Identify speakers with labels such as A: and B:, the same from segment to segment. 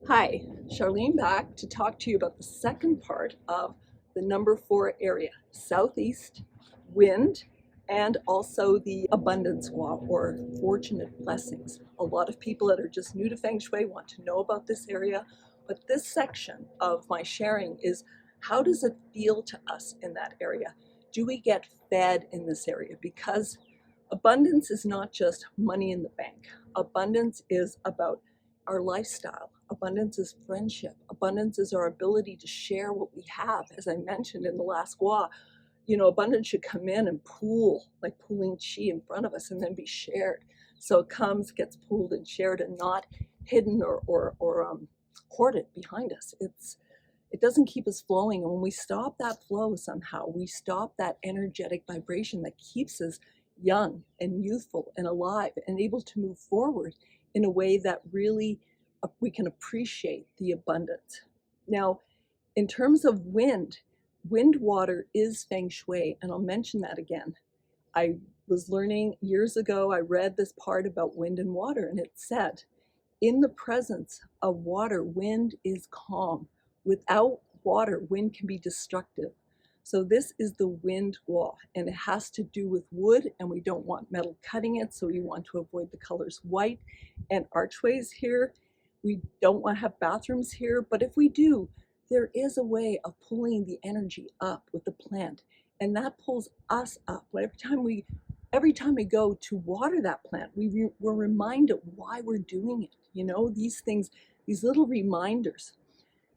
A: Hi, Charlene back to talk to you about the second part of the number 4 area, southeast, wind, and also the abundance squat or fortunate blessings. A lot of people that are just new to Feng Shui want to know about this area, but this section of my sharing is how does it feel to us in that area? Do we get fed in this area? Because abundance is not just money in the bank. Abundance is about our lifestyle. Abundance is friendship. Abundance is our ability to share what we have. As I mentioned in the last gua, abundance should come in and pool, like pooling chi in front of us and then be shared. So it comes, gets pooled and shared and not hidden or hoarded behind us. It doesn't keep us flowing. And when we stop that flow somehow, we stop that energetic vibration that keeps us young and youthful and alive and able to move forward in a way that really we can appreciate the abundance. Now, in terms of wind water is Feng Shui, and I'll mention that again. I was learning years ago, I read this part about wind and water, and it said, in the presence of water, wind is calm. Without water, wind can be destructive. So this is the wind wall, and it has to do with wood, and we don't want metal cutting it, so we want to avoid the colors white and archways here. We don't want to have bathrooms here, but if we do, there is a way of pulling the energy up with the plant, and that pulls us up. Every time we go to water that plant, we're reminded why we're doing it. These things, these little reminders.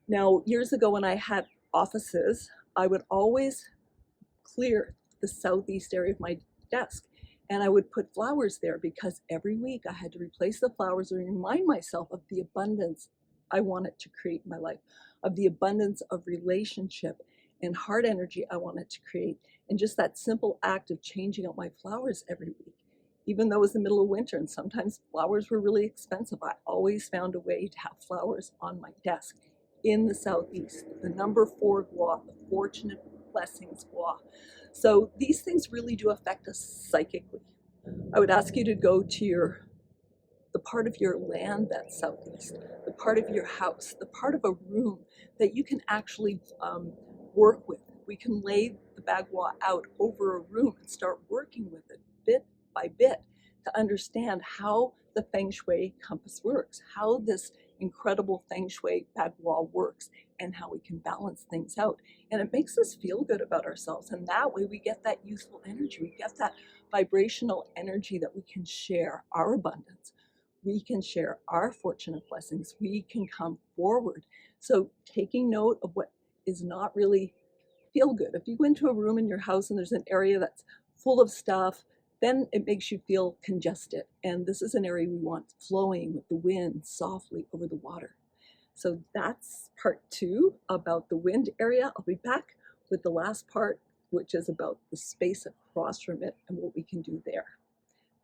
A: Now, years ago when I had offices, I would always clear the southeast area of my desk, and I would put flowers there because every week I had to replace the flowers and remind myself of the abundance I wanted to create in my life, of the abundance of relationship and heart energy I wanted to create. And just that simple act of changing out my flowers every week, even though it was the middle of winter and sometimes flowers were really expensive, I always found a way to have flowers on my desk in the southeast, the number 4 gua, the fortunate blessings gua. So these things really do affect us psychically. I would ask you to go to the part of your land that's southeast, the part of your house, the part of a room that you can actually work with. We can lay the Bagua out over a room and start working with it bit by bit to understand how the Feng Shui compass works, how this incredible Feng Shui Bagua works, and how we can balance things out. And it makes us feel good about ourselves. And that way we get that youthful energy. We get that vibrational energy that we can share our abundance. We can share our fortunate blessings. We can come forward. So taking note of what is not really feel good. If you go into a room in your house and there's an area that's full of stuff, then it makes you feel congested. And this is an area we want flowing with the wind softly over the water. So that's part 2 about the wind area. I'll be back with the last part, which is about the space across from it and what we can do there.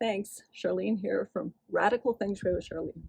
A: Thanks. Charlene here from Radical Feng Shui with Charlene.